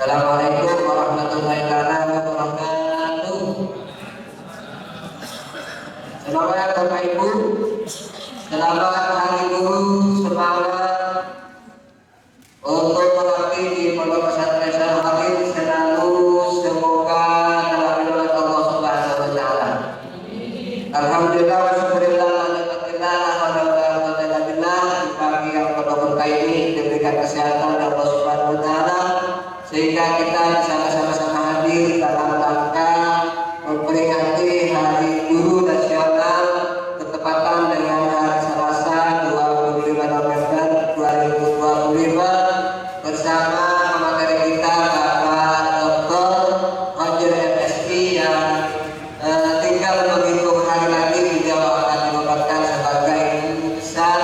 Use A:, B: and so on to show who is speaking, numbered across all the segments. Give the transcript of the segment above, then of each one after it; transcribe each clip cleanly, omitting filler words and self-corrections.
A: Assalamualaikum warahmatullahi wabarakatuh. Selamat Bapak Ibu, selamat Hari Guru, semangat untuk mengabdi di Pondok Pesantren Syarif selalu, semoga dalam lindungan Allah Subhanahu wa taala. Alhamdulillah wa syukurillah di pagi yang penuh berkah ini diberikan kesehatan dari Allah Subhanahu wa taala sehingga kita bisa bersama-sama hadir dalam rangka memperingati Hari Guru Nasional bertepatan dengan hari Selasa 25 November 2025 bersama pemateri kita Bapak Dr. Hajir MSI yang tinggal menghitung hari lagi beliau akan dinobatkan sebagai guru besar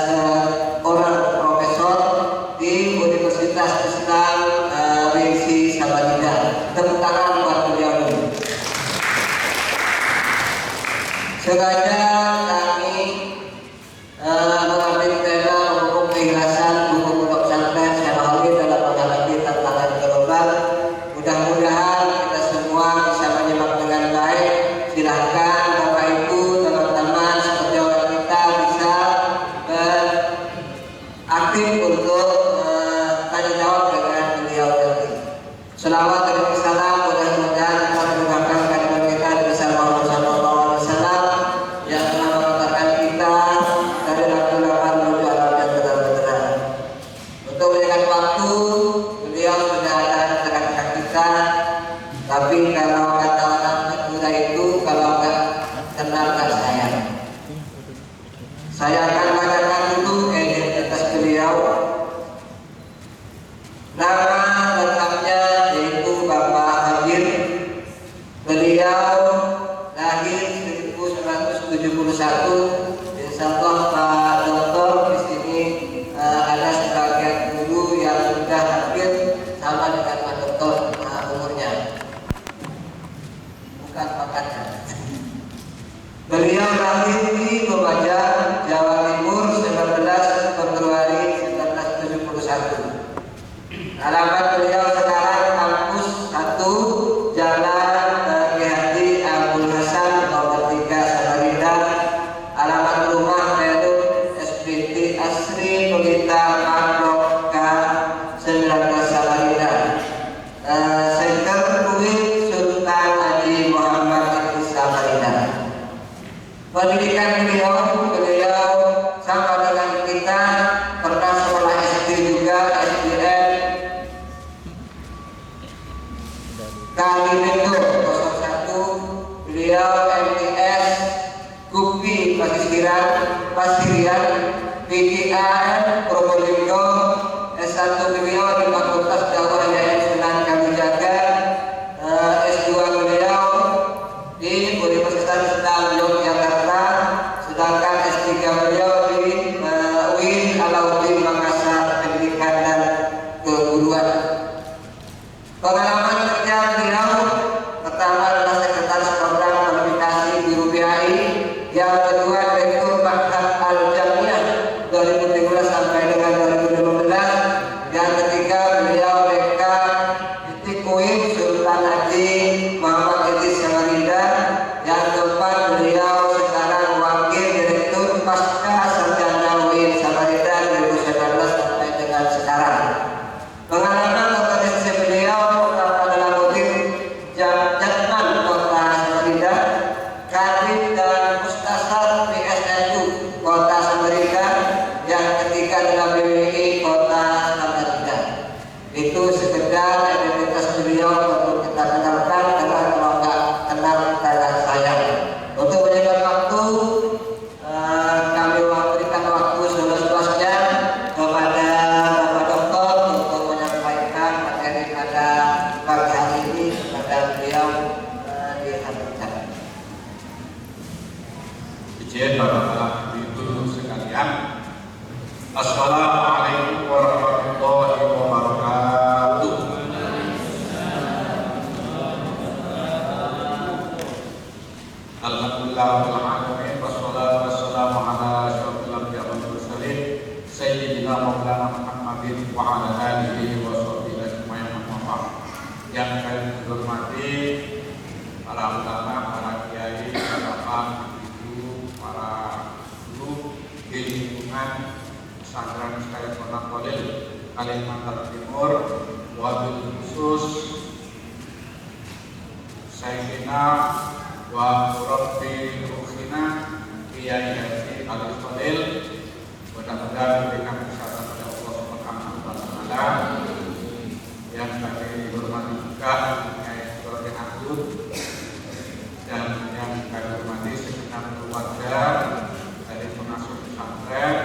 A: seorang profesor di Universitas Islam Rinsi Samarinda. Tepuk tangan buat beliau dulu. Sengaja kami mengambil tema hukum keikhlasan hukum Pondok Pesantren Syarif dalam menghadapi tantangan global. Mudah-mudahan kita semua bisa menyimak dengan baik. Silahkan Bapak Ibu, teman-teman, sejauh kita bisa aktif untuk tanya jawab dengan beliau nanti. Selawat dan salam mudah-mudahan kita mendengarkan kalimat kita dari Muhammad sallallahu alaihi wasallam yang telah mengantarkan kita dari laku-lakuan menuju alam yang terang-terang. Untuk menjaga waktu, beliau sudah ada di tengah-tengah kita. Tapi kalau kata orang muda itu, kalau nggak kenal nggak sayang. Saya akan bacakan dulu identitas beliau. Nama lengkapnya yaitu Bapak Hajir. Beliau lahir 1971. Insyaallah Pak Dokter di sini ada sebagian guru yang sudah hampir sama dengan Pak Dokter umurnya, bukan pangkatnya. Beliau lahir di Lumajang, Jawa Timur 19 Februari 1971. Alamat beliau sekarang kampus 1 Jalan Kiai Haji Abdul Hasan nomor 3 Samarinda. Alamat rumah yaitu SPT Asri Pelita Pondok K 19 Samarinda. Center Kuit Sultan Haji Muhammad Ibn Samarinda. Pendidikan beliau sama dengan kita, pernah sekolah SD juga, SDN Kalimantan 01. Beliau MTS Kupi Pasirian PGA Probolinggo. S1 beliau di Fakultas Dakwah Yayasan Sunan Kalijaga. S2 beliau di Universitas Islam Yogyakarta, sedangkan S3 beliau di UIN Alauddin Makassar Pendidikan dan Keguruan. Pengalaman kerja beliau pertama adalah sekretaris program kualifikasi guru BAI, yang kedua direktur Ma'had Al-Jamiah 2013 sampai dengan 2015, yang ketiga beliau dekan Titik Sultan Haji Muhammad Idris Samarinda, yang keempat beliau sekarang wakil direktur pasca sarjana UIN Samarinda 2019 sampai dengan sekarang. Pengalaman organisasi beliau pertama adalah mudir Jatman Kota Samarinda, Kadif dan Mustasar PSNU Kota Samarinda, yang ketiga adalah BWI Kota Samarinda. Itu sekedar identitas beliau perlu kita kenalkan, karena kalau nggak kenal kita sayang. Untuk menjaga waktu, kami memberikan waktu seluas-luasnya kepada Bapak Dokter untuk menyampaikan materi pada pagi hari ini kepada beliau dihadirkan.
B: Izin Bapak Ibu sekalian, Assalamualaikum warahmatullahi wabarakatuh. Alhamdulillah rabbil alamin, wassalatu wassalamu ala asyrofil anbiya'i wal mursalin sayyidina maulana Muhammadin wa ala alihi wa sahbihi para ulama, para kiai, para bapak, ibu, para guru di lingkungan pesantren Syekh Pondok Khalil Kalimantan Timur, wabil khusus Sayyidina wa Murabbi Ruhina Kiai Haji Abdul Khalil, mudah-mudahan diberikan kesehatan oleh Allah Subhanahu wa Ta'ala. Yang kami hormati juga Kiai Surati Abdul dan yang kami hormati segenap keluarga dari pengasuh pesantren,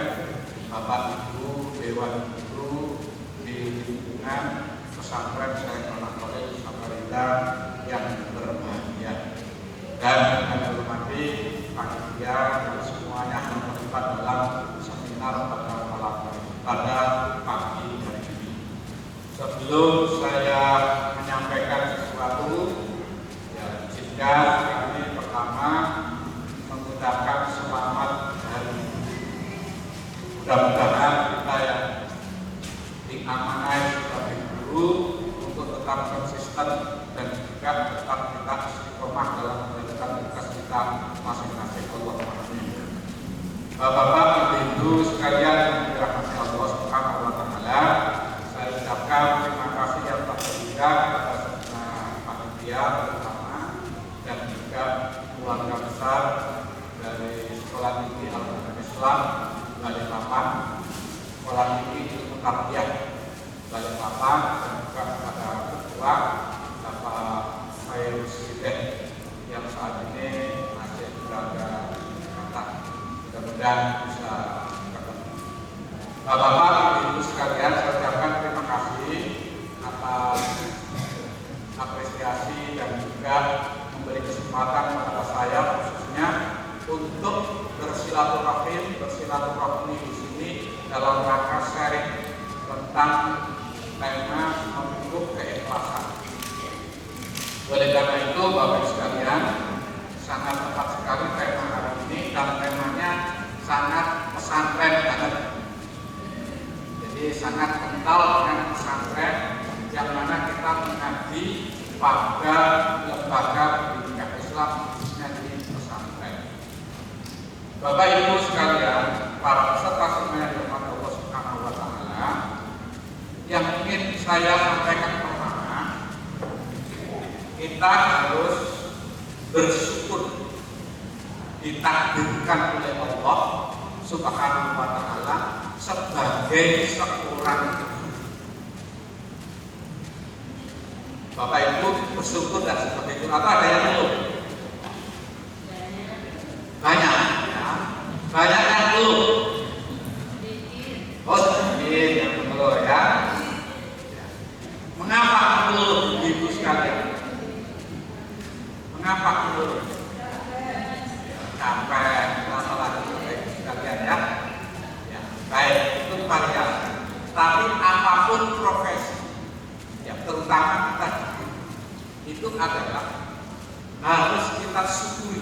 B: Bapak Ibu Dewan Guru di lingkungan pesantren Syekh Pondok Khalil Samarinda yang berbahagia, dan kami hormati panitia dan semuanya yang terlibat dalam seminar pada pagi hari ini. Sebelum saya menyampaikan sesuatu, ya, jika kami pertama mengucapkan selamat hari. Mudah-mudahan kita yang diamanai sebagai guru untuk tetap konsisten dan juga tetap kita istiqomah dalam menjalankan tugas kita masing-masing. Allahumma amin. Bapak-bapak, ibu-ibu sekalian yang dirahmati Allah Subhanahu wa Ta'ala, saya ucapkan terima kasih yang tak terhingga atas panitia pertama dan juga keluarga besar dari Sekolah Tinggi Al-Quran Islam Balikpapan, Sekolah Tinggi Ilmu Tarbiyah Balikpapan, dan juga kepada ketua Bapak Khairul Sideh yang saat ini masih berada di Jakarta. Mudah-mudahan bisa ketemu. Bapak-bapak, ibu-ibu sekalian, saya ucapkan terima kasih atas apresiasi dan juga memberi kesempatan kepada saya khususnya untuk bersilaturahmi di sini dalam rangka sharing tentang tema memupuk keikhlasan. Oleh karena itu, Bapak sekalian, sangat tepat sekali tema hari ini, dan temanya sangat pesantren banget. Jadi sangat kental dengan pesantren, yang mana kita mengaji pada lembaga pendidikan Islam khususnya di pesantren. Bapak Ibu sekalian, para peserta semua yang dirahmati Allah Subhanahu wa Ta'ala, yang ingin saya sampaikan pertama, kita harus bersyukur ditakdirkan oleh Allah Subhanahu wa Ta'ala sebagai seorang guru. Bapak Ibu bersyukur dan sebagai guru, atau ada yang belum? Banyak ya? Banyak yang belum? Oh sedikit yang belum ya? Mengapa belum, Ibu sekalian? Mengapa belum? Capek, lama lagi Ibu sekalian ya? Ya, baik, itu variasi. Tapi apapun profesi, ya terutama kita itu adalah harus kita syukuri.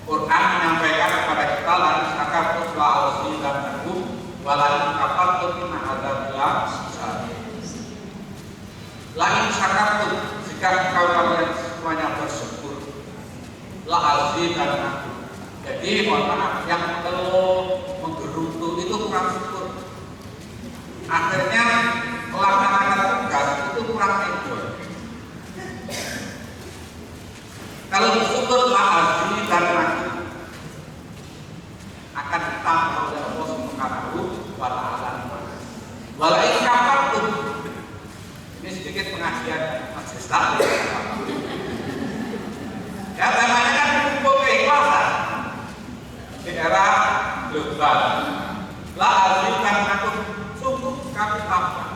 B: Quran menyampaikan kepada kita, lain syakartum la azidannakum wa lain kafartum inna adzabi lasyadid. Lain syakartum, jika kalian semuanya bersyukur, la azidannakum. Jadi mohon maaf, yang perlu menggerutu itu kurang syukur. Akhirnya melaksanakan tugas itu kurang enjoy. Kalau bersyukur la azidannakum, akan ditambah oleh Allah Subhanahu wa Ta'ala. Walain kafartum, ini sedikit pengajian majelis taklim. Ya, temanya kan memupuk keikhlasan di era global. La azidannakum, sungguh kami tambah.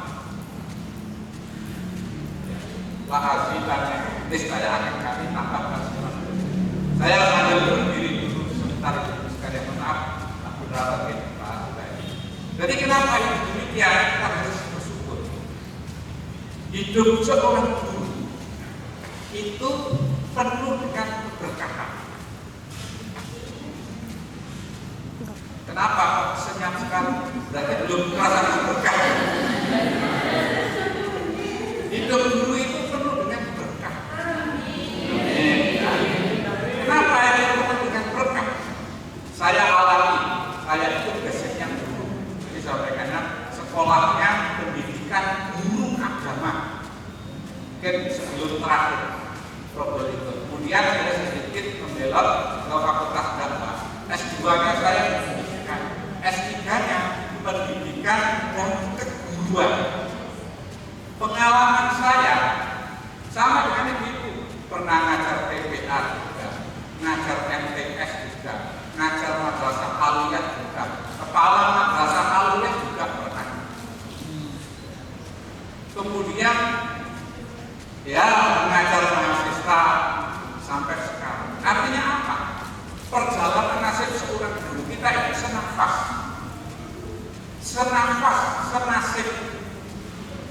B: La azidannakum, niscaya akan kami tambahkan. Saya sambil berdiri dulu sebentar, sekalian maaf, aku dapat Pak. Jadi kenapa ini demikian? Kita harus bersyukur. Hidup seorang guru itu penuh dengan keberkahan. Kenapa senyap sekali? Berarti belum merasakan berkah. Hidup guru itu penuh dengan berkah. senafas, senasib.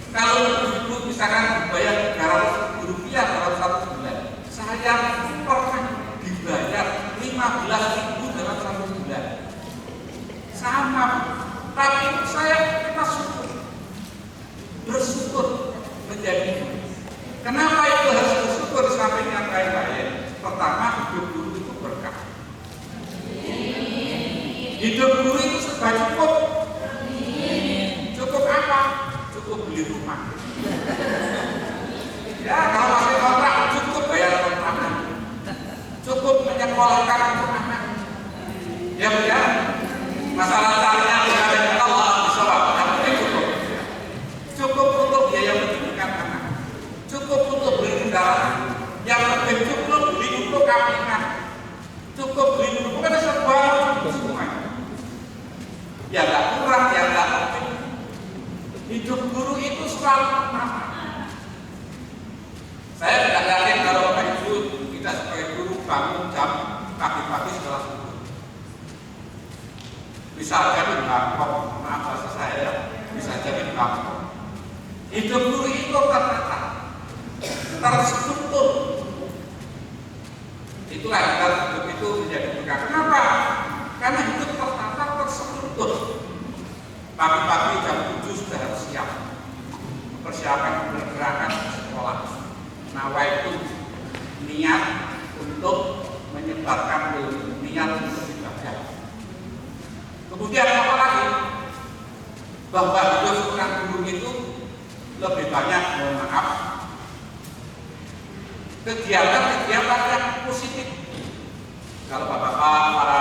B: Kalau ibu misalkan dibayar Rp300 dalam 1 bulan, saya pernah dibayar 15.000 dalam 1 bulan. Sama, tapi kita bersyukur menjadi. Kenapa itu harus bersyukur di samping yang lain-lain? Pertama, hidup guru itu berkah. Hidup guru itu serba cukup. Cukup apa? Cukup beli rumah. Ya, kalau masih kontrak cukup bayar kontrakan. Cukup menyekolahkan untuk anak. Ya, ya. Masalah caranya dengan Allah bisa tapi cukup. Cukup untuk biaya pendidikan anak. Cukup untuk beli kendaraan. Yang lebih cukup beli untuk kampingan. Cukup beli untuk bukan serba cukup semua. Ya nggak kurang, ya nggak lebih. Hidup guru itu selalu pertama. Saya tidak yakin kalau Bapak Ibu kita sebagai guru bangun jam pagi-pagi setelah subuh. Bisa jadi bangkok, maaf bahasa saya, bisa jadi bangkok. Hidup guru itu tertata, terstruktur. Itulah hidup itu menjadi berkah. Kenapa? Karena hidup tertata, terstruktur. Pagi-pagi jam 7 sudah harus siap mempersiapkan pergerakan sekolah. Nawaitu niat untuk menyebarkan ilmu, niat untuk ibadah. Kemudian apa lagi? Bahwa hidup seorang guru itu lebih banyak, mohon maaf, kegiatan-kegiatan yang positif. Kalau bapak-bapak, para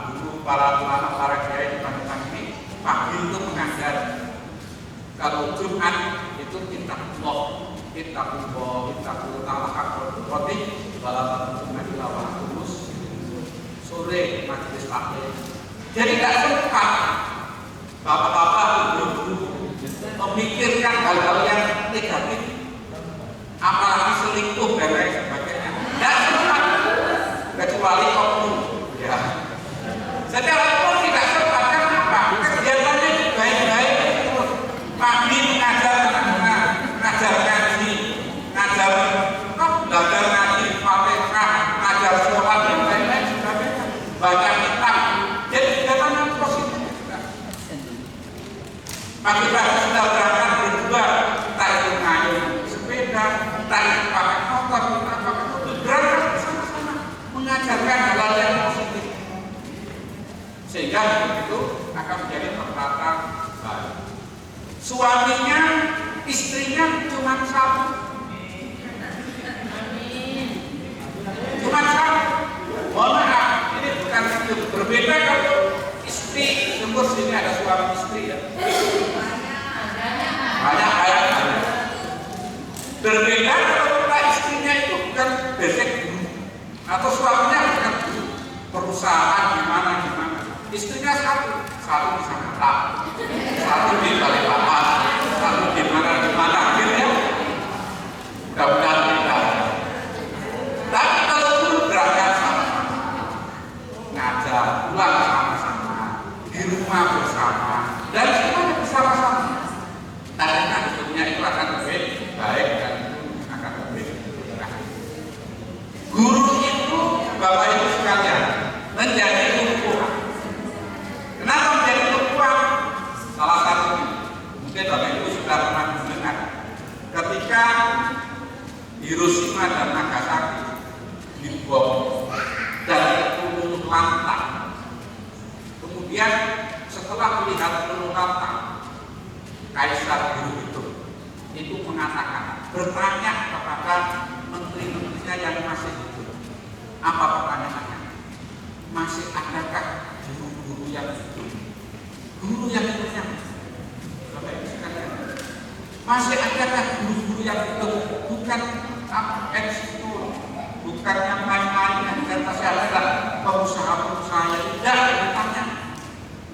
B: guru, para ulama, para kiai di Panjang ini pagi itu mengajar. Kalau Jumat itu kitabullah, roti, sore majelis taklim. Jadi tidak sempat bapak-bapak guru memikirkan hal-hal yang negatif, apalagi selingkuh dan lain sebagainya. Tidak sempat, kecuali oknum. Ya. Secara umum tidak sempat. Kenapa? Kegiatannya baik-baik terus. Pagi mengajar anak-anak, mengajar ngaji, ngajar belajar ngaji, Fatihah, ngajar sholat dan lain-lain sebagainya. Baca kitab. Jadi kegiatan yang positif. Pagi-pagi sudah berangkat berdua, entah itu ngayuh sepeda, entah itu pakai motor, entah pakai mobil, berangkat bersama-sama mengajarkan hal-hal yang positif, sehingga itu akan menjadi tertata baik. Suaminya, istrinya cuma satu, mohon maaf, ini bukan itu berbeda kalau istri, sungguh sini ada suami istri ya. Banyak ayat. Berbeda kalau istrinya itu bukan basic guru atau suaminya bukan guru perusahaan gimana. Istrinya satu di Sangatta, satu di Balikpapan, satu di mana gitu ya. Mudah-mudahan tidak. Tapi kalau guru berangkat sama-sama, ngajar, pulang sama-sama, di rumah bersama, dan semuanya bersama-sama. Tadinya hidupnya itu akan lebih baik dan itu akan lebih berkah. Guru itu, Bapak Ibu sekalian, menjadi tumpuan. Kenapa menjadi tumpuan? Salah satunya, mungkin Bapak Ibu sudah pernah mendengar, ketika Hiroshima dan Nagasaki dibom dan luluh lantak. Kemudian setelah melihat luluh lantak, Kaisar Hirohito itu mengatakan, bertanya kepada menteri-menterinya yang masih hidup. Apa pertanyaannya? Masih adakah guru-guru yang hidup? Guru yang hidup? Bapak Ibu sekalian, masih adakah guru-guru yang hidup? Bukan eksekutor, bukan yang lain-lain, bukan masyarakat, pengusaha-pengusaha yang tidak ditanya.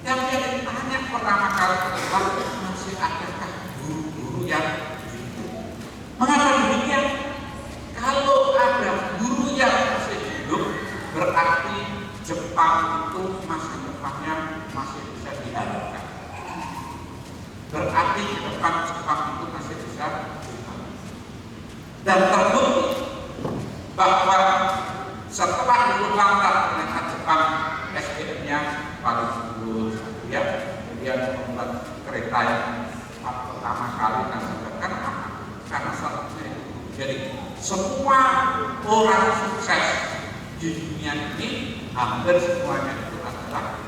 B: Yang ditanya pertama kali adalah masih adakah guru-guru yang hidup? Mengapa demikian? Kalau ada guru yang masih hidup, berarti Jepang itu masa depannya orang sukses di dunia ini hampir semuanya itu adalah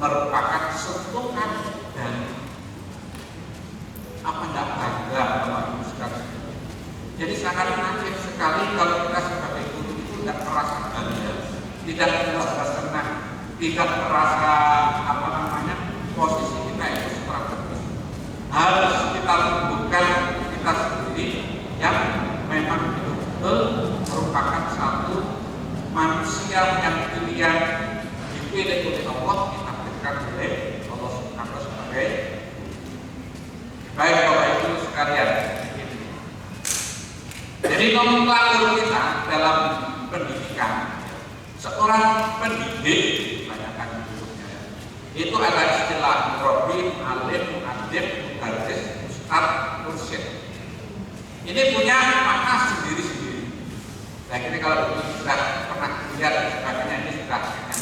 B: merupakan sentuhan dan enggak bangga Bapak Ibu sekalian. Jadi sangat menarik sekali kalau kita sebagai guru itu tidak merasa bangga, tidak merasa senang, tidak merasa posisi kita itu strategis. Harus kita tumbuhkan kita sendiri yang memang betul-betul merupakan satu manusia yang pilihan dipilih oleh Allah, ditakdirkan oleh Allah Subhanahu sebagai baik Bapak Ibu sekalian. Jadi nomenklatur kita dalam pendidikan, seorang pendidik banyakkan bentuknya, itu ada istilah murabi, alim, muadzib, mudarris, ustaz, mursyid. Ini punya makna sendiri-sendiri. Saya kira kalau sudah pernah lihat sebagainya ini sudah kenal.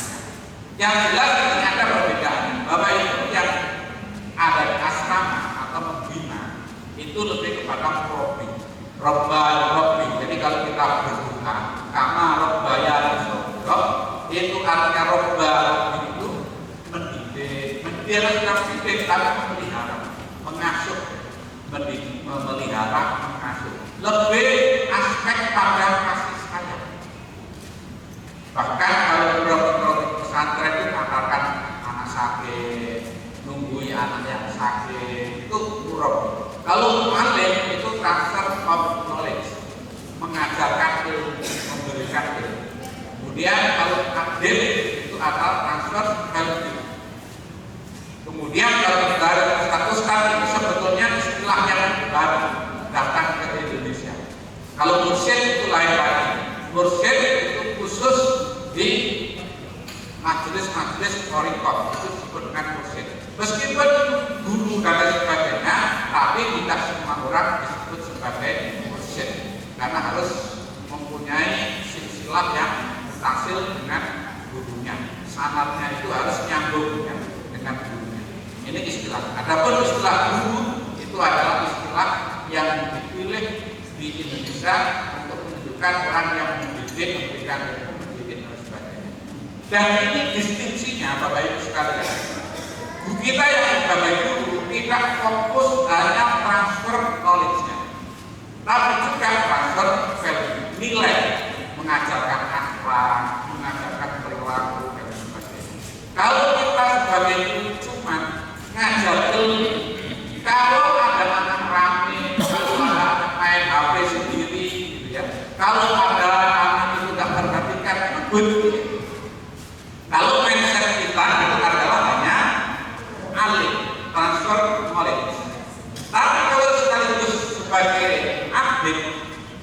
B: Yang jelas ini ada perbedaan. Bapak Ibu yang ada di asrama atau membina itu lebih kepada murabi, robbi. Jadi kalau kita berdoa, kama robbaya rasulullah, itu artinya robba itu mendidik, mendidik tapi memelihara, mengasuh, memelihara, mengasuh. Lebih aspek pada kasih sayang. Bahkan kalau program pesantren itu mengatakan anak sakit, nunggui anak yang sakit, itu murabi. Kalau mu'allim itu transfer of knowledge, mengajarkan ilmu, memberikan ilmu. Kemudian kalau adil itu adalah transfer value. Kemudian kalau dari status itu sebetulnya istilah yang baru datang ke Indonesia. Kalau mursyid itu lain lagi. Mursyid itu khusus di majelis-majelis thariqah itu disebut dengan mursyid. Meskipun guru dan lain sebagainya, tapi tidak semua orang disebut sebagai mursyid karena harus mempunyai silsilah yang mutasil dengan gurunya. Sanadnya itu harus nyambung dengan gurunya. Ini istilah. Adapun istilah guru itu adalah istilah yang dipilih di Indonesia untuk menunjukkan orang yang mendidik, memberikan ilmu, mendidik dan sebagainya. Dan ini distingsinya Bapak Ibu sekalian. Kita yang sebagai guru tidak fokus hanya transfer knowledge-nya, tapi juga transfer value, nilai, mengajarkan akhlak, mengajarkan perilaku dan sebagainya. Kalau kita sebagai guru cuma ngajar ilmu, kalau ada anak rame, kalau ada anak main HP sendiri, gitu ya. Kalau ada anak itu tidak perhatikan, itu betul. Kalau mindset kita itu adalah hanya alim, transfer knowledge. Tapi kalau sekaligus sebagai update,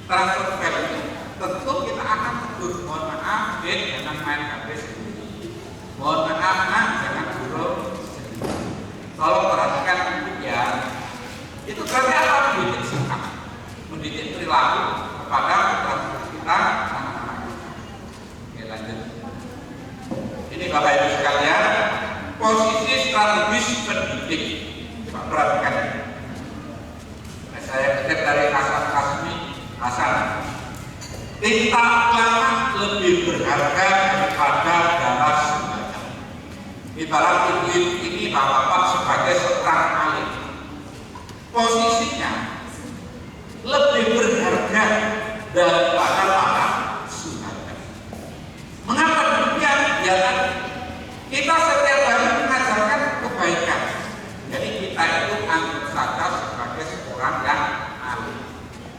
B: transfer value, tentu kita akan tegur, mohon maaf, jangan main HP sendiri. Mohon maaf, jangan buruk sendiri. Tolong perhatikan itu ya. Itu berarti apa? Mendidik sikap, mendidik perilaku kepada putra kita, anak-anak kita. Oke, lanjut. Ini Bapak Ibu sekalian, posisi strategis pendidik. Coba perhatikan. Saya kutip dari Hasan Kasmi. Hasan, tinta ulama lebih berharga daripada darah sembahyang. Ibarat ibu-ibu ini bapak-bapak sebagai seorang alim, posisinya lebih berharga daripada para sembahyang. Mengapa demikian? Ya kan kita setiap hari mengajarkan kebaikan. Jadi kita itu anggap saja sebagai seorang yang alim.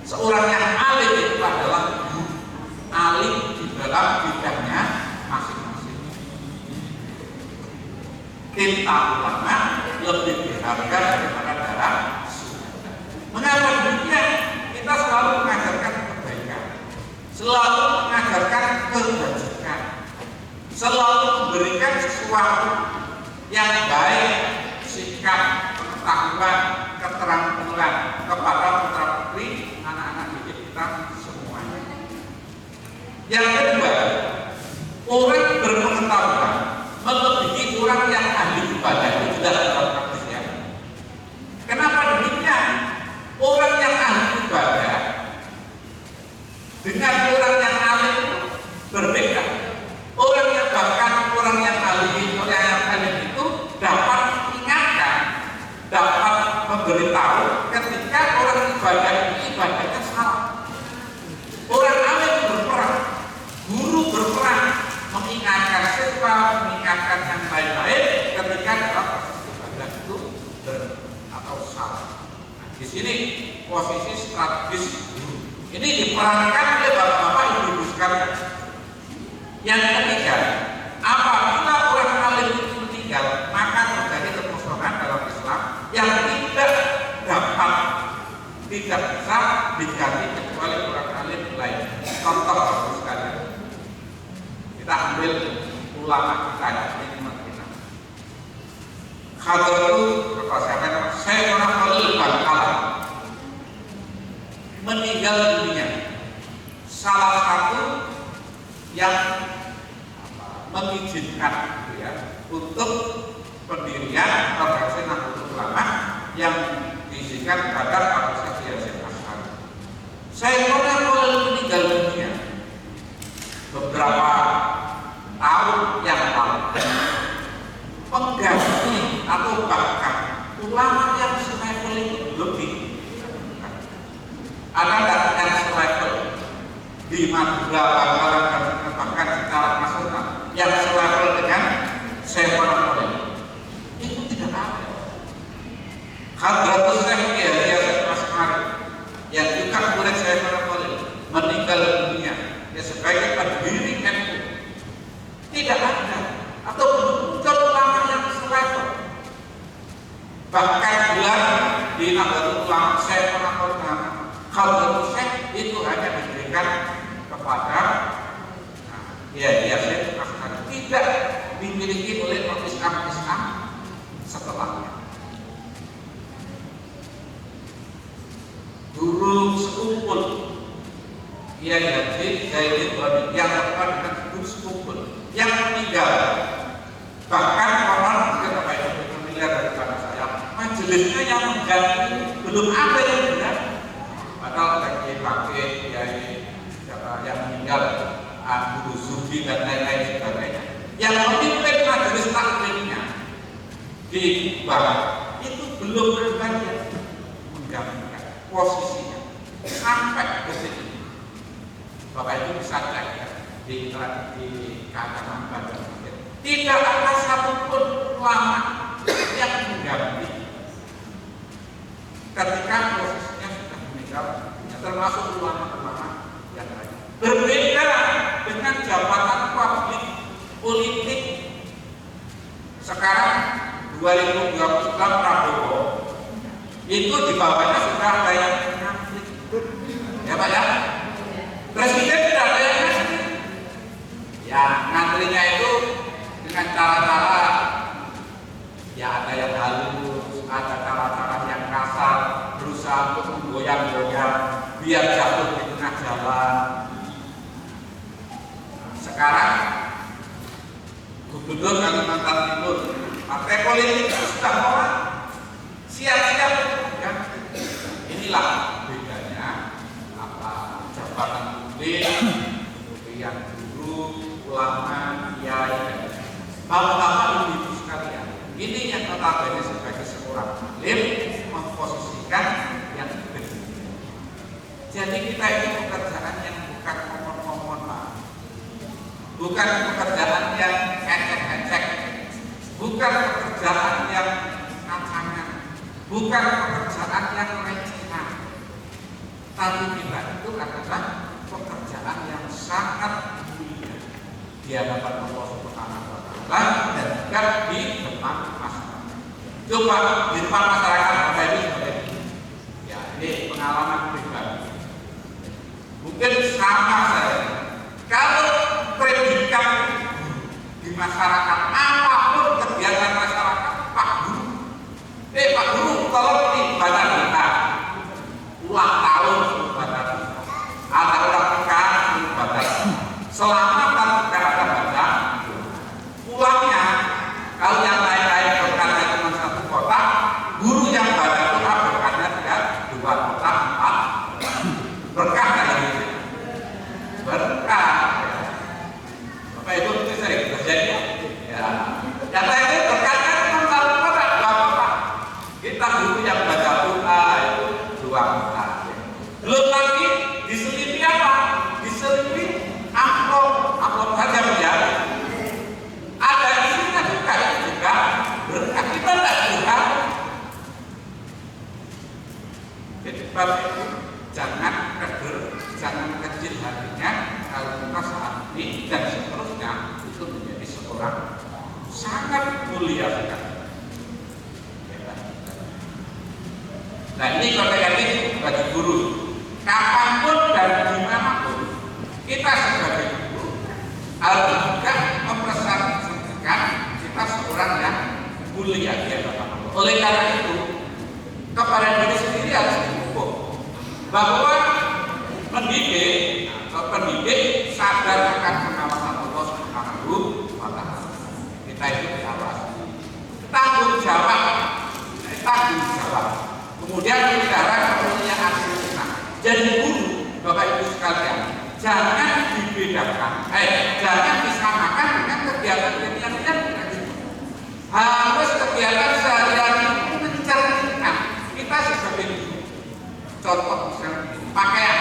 B: Seorang yang alim itu adalah alim di dalam bidangnya masing-masing. Tinta ulama lebih berharga daripada darah sembahyang. Mengapa demikian? Kita selalu mengajarkan kebaikan, selalu mengajarkan kebajikan, selalu memberikan sesuatu yang baik, sikap, pengetahuan, keterampilan kepada putra-putri anak-anak didik kita semuanya. Yang kedua, orang berpengetahuan melebihi orang yang ahli ibadah itu sudah dalam praktis ya. Kenapa demikian? Orang yang ahli ibadah dengan orang memberitahu ketika orang ibadah ini ibadahnya salah. Orang alim berperan, guru berperan mengingatkan siswa, mengingatkan yang lain-lain ketika dalam ibadah itu atau salah. Nah, di sini posisi strategis guru ini diperankan oleh bapak-bapak ibu-ibu sekalian. Yang ketiga, apabila orang alim itu meninggal, maka terjadi kekosongan dalam Islam yang tidak bisa diganti kecuali orang alim lain. Contoh bagus sekali. Kita ambil ulama kita ini kita. Hadratu saya orang Khalil Bangkalan meninggal dunia. Salah satu yang mengizinkan untuk pendirian organisasi Nahdlatul Ulama yang diizinkan kepada Abu Syekh Yasin Asy'ari. Saya pernah meninggal dunia beberapa tahun yang lalu. Pengganti atau bahkan ulama yang selevel itu lebih ada yang selevel di Madura, Bangkalan dan bahkan secara nasional yang selevel dengan Syekh Muhammad itu tidak ada. Hadratus Syekh Yasin Asy'ari yang juga murid Syekh Muhammad meninggal dunia sebagai pendiri NU tidak ada atau bukan ulama yang selevel. Bahkan bilang di Nahdlatul Ulama Syekh Muhammad Hadratus Syekh itu hanya diberikan kepada Yasin Asy'ari, tidak dimiliki oleh Islam setelahnya. Dulu sekumpul Yazid Zaidin yang terkenal dengan guru sekumpul yang meninggal, bahkan orang mungkin apa itu familiar daripada saya, majelisnya yang mengganti belum ada yang benar. Padahal pakai yang meninggal, Abu Zuhdi dan lain-lain sebagainya, yang memimpin majelis taklimnya di bawah itu belum ada yang menggantikan posisinya sampai ke sini. Bapak itu bisa cek ya, di keagamaan Badan. Tidak ada satupun ulama yang mengganti ketika posisinya sudah meninggal, termasuk ulama-ulama yang lain. Berbeda dengan jabatan publik politik sekarang 2020 Prabowo itu di bawahnya sudah ada yang ngantri, ya Pak ya. Presiden tidak ada yang ngantri, ya ngantrinya itu dengan cara-cara ya ada yang halus, ada cara-cara yang kasar, berusaha untuk menggoyang-goyang biar jatuh di tengah jalan. Sekarang Gubernur Kalimantan Timur, partai politik sudah orang siap-siap ya. Inilah bedanya jabatan publik, kemudian guru, ulama, kiai, bapak-bapak ibu sekalian. Ini yang notabene sebagai seorang alim memposisikan yang berbeda. Jadi kita ini pekerjaan yang bukan ngomong-ngomong, Pak. Bukan pekerjaan yang ecek-ecek, bukan pekerjaan yang kacangan, bukan pekerjaan yang recehan. Tapi kita itu adalah pekerjaan yang sangat mulia di hadapan Allah Subhanahu wa Ta'ala dan juga di depan masyarakat. Coba di depan masyarakat apa itu seperti ini? Ya, ini pengalaman pribadi. Mungkin sama saya. Kalau predikat di masyarakat, apapun kegiatan masyarakat, Pak Guru, tolong ini baca kita, ulang tahun baca kita, ada ulang pekan baca kita, selama tidak ada baca, pulangnya kalau yang lain-lain berkata cuma satu kotak, guru yang baca itu berkatnya tidak 2 kotak, 4 berkah dari itu, berkah. Bapak Ibu itu sering terjadi ya, sebab itu jangan keder, jangan kecil hatinya kalau kita saat ini dan seterusnya itu menjadi seorang sangat mulia sekali. Nah ini kode-etik bagi guru. Kapanpun dan dimanapun kita sebagai guru harus juga mempresentasikan kita seorang yang mulia di hadapan Allah. Oleh karena itu kepada diri sendiri harus diukur bahwa pendidik atau pendidik sadar akan pengawasan Allah Subhanahu wa Ta'ala. Kita itu diawasi, tanggung jawab. Kemudian bicara kemuliaan kita. Jadi guru, Bapak Ibu sekalian, jangan dibedakan, jangan disamakan dengan kegiatan-kegiatan yang harus kegiatan sehari-hari itu mencerminkan kita sebagai guru. Contoh misalnya pakaian.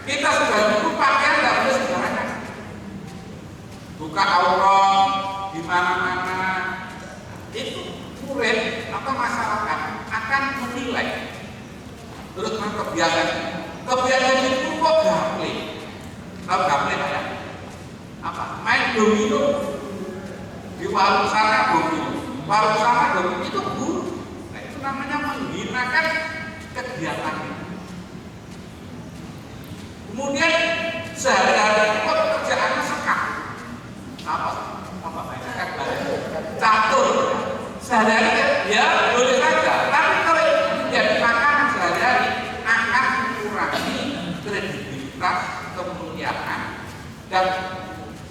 B: Kita sebagai guru pakaian tidak boleh sembarangan. Buka aurat di mana-mana. Itu murid atau masyarakat akan menilai. Terus kebiasaan itu kok gaple. Tahu gaple Pak ya? Apa? Main domino di warung sana domino, warung sana domino itu guru. Nah, itu namanya menghinakan kegiatannya. Kemudian sehari-hari kok kerjaannya sekap. Apa banyak catur. Sehari-hari ya boleh saja, tapi kalau itu menjadi makanan sehari-hari akan mengurangi kredibilitas, kemuliaan dan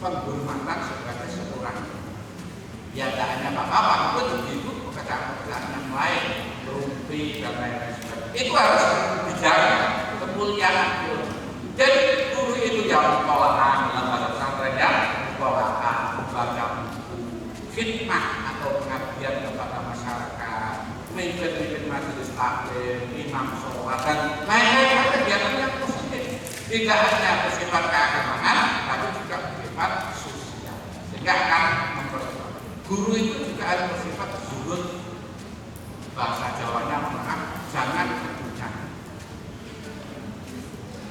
B: penghormatan sebagai seorang. Ya tidak hanya bapak-bapak, itu begitu pekerjaan-pekerjaan yang lain, rumpi dan lain-lain sebagainya. Itu harus dijaga kemuliaan guru. Jadi guru itu yang pengolahan dalam bahasa pesantren ya, pengolahan, baca buku, khidmah atau pengabdian kepada masyarakat, memimpin majelis taklim, imam sholat dan lain-lain kegiatan yang positif. Tidak hanya bersifat keagamaan, tapi juga bersifat sosial. Sehingga akan mempercepat. Guru itu juga harus bersifat zuhud. Bahasa Jawanya maaf, jangan kencang.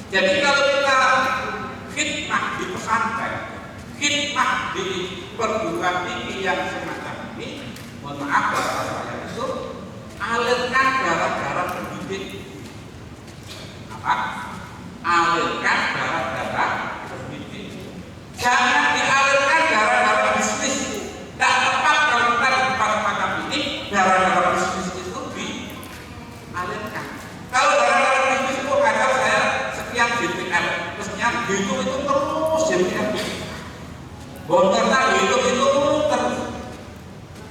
B: Jadi kalau kita khidmah di pesantren, khidmah di perguruan tinggi yang semacam ini, mohon maaf bahasa saya itu alirkan darah-darah pendidik. Apa? Alirkan darah-darah pendidik. Jangan dialirkan darah-darah bisnis. Tidak tepat kalau kita di tempat semacam ini darah-darah bisnis itu dialirkan. Kalau darah-darah bisnis itu ngajar saya sekian JPM, mestinya hitung itu terus JPM. Bonternya hitung itu terus.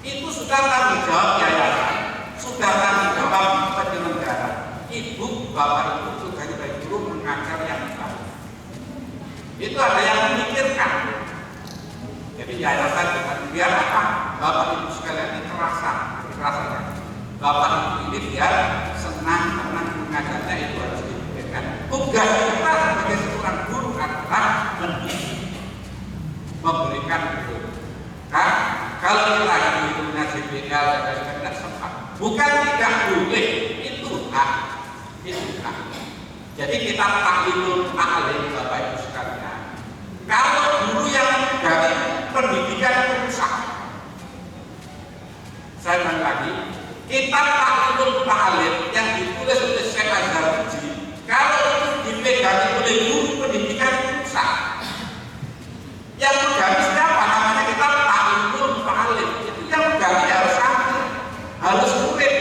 B: Itu sudah tanggung jawab yayasan, sudah tanggung jawab penyelenggara. Ibu, bapak ibu sudah dari guru mengajar yang baik. Itu ada yang memikirkan. Jadi yayasan dengan biar apa? Bapak ibu sekalian ini terasa kan? Bapak ibu ini biar senang karena mengajarnya itu harus dipikirkan. Tugas kita sebagai seorang guru adalah mendidik, memberikan guru. Nah, kalau kita hitungnya JPL dan tidak sempat, bukan tidak boleh, itu hak. Jadi kita taklimul ta'lim Bapak Ibu sekalian. Kalau guru yang dari pendidikan itu rusak, saya ulang lagi, kita taklimul ta'lim yang ditulis oleh Syekh Azharuddin, kalau itu dipegang oleh guru pendidikan itu rusak. Yang mengganti siapa? Namanya kita taklimul ta'lim. Itu yang mengganti harus santri, harus murid.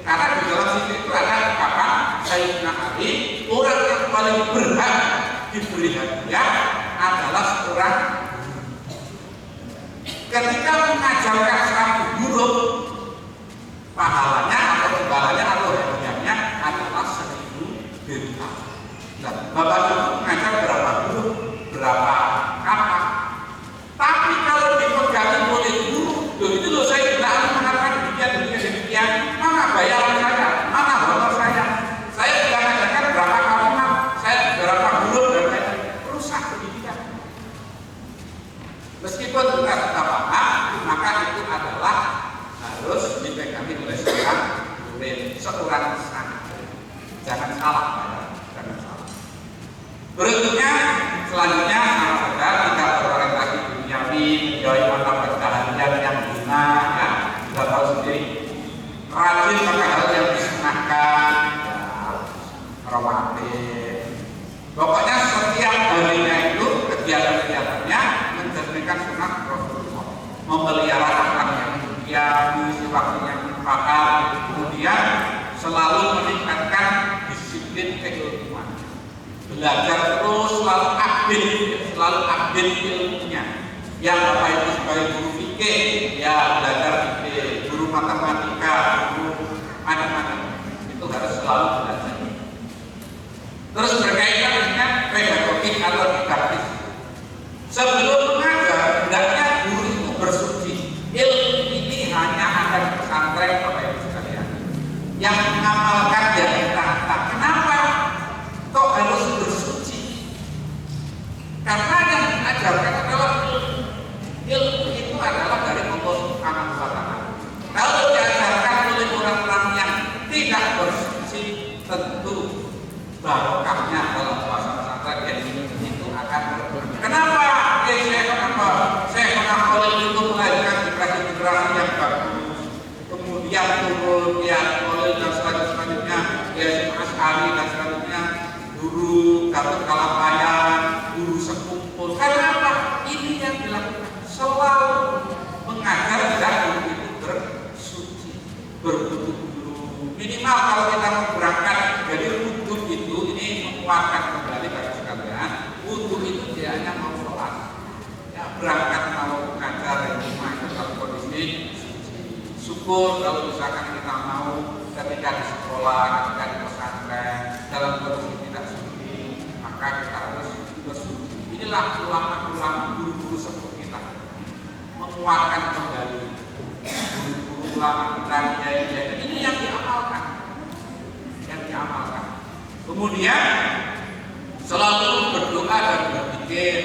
B: Karena di dalam situ itu ada ungkapan Sayyidina Ali, orang yang paling berhak diberi hadiah adalah seorang ketika mengajarkan satu huruf, pahalanya atau imbalannya atau hadiahnya sudah tahu sendiri, rajin maka hal yang disenangkan, ya, romantis. Pokoknya setiap harinya itu kegiatan-kegiatannya mencerminkan sunnah Rasulullah, memelihara akhlak yang mulia, mengisi waktu yang bermanfaat, kemudian selalu meningkatkan disiplin keilmuan, belajar terus, selalu update ilmunya. Yang Bapak Ibu sebagai guru fikih, ya belajar fikih, guru matematika, guru macam-macam, itu harus selalu belajar. Terus berkaitan dengan pedagogik atau didaktis. Sebelum mengajar, hendaknya guru itu bersuci. Ilmu ini hanya ada di pesantren, Bapak Ibu sekalian. Yang mengamalkan yang ditata. Kenapa kok harus bersuci? Karena yang diajarkan adalah ilmu itu adalah dari Allah Subhanahu wa Ta'ala. Kalau diajarkan oleh orang-orang yang tidak bersuci, tentu barokahnya dalam puasa pesantren itu akan berkurang. Kenapa? Saya mengamalkan itu melahirkan generasi yang bagus. Kemudian turun ya oleh dan selanjutnya ya Mas Ali dan selanjutnya guru Gatot Kalapayan, guru sekumpul. Karena apa? Ini yang dilakukan selalu mengajar dan guru itu bersuci, berwudu. Minimal kalau kita mau berangkat jadi wudu itu ini menguatkan kembali bagi sekalian. Wudu itu dia hanya mau sholat, ya berangkat mau mengajar di rumah itu dalam kondisi suci. Syukur kalau misalkan kita mau ketika di sekolah, ketika di pesantren dalam kondisi tidak suci, maka kita harus bersuci. Inilah ulama-ulama guru-guru sepuh kita menguatkan kembali guru-guru ulama kita ini yang diamalkan. Kemudian selalu berdoa dan berzikir,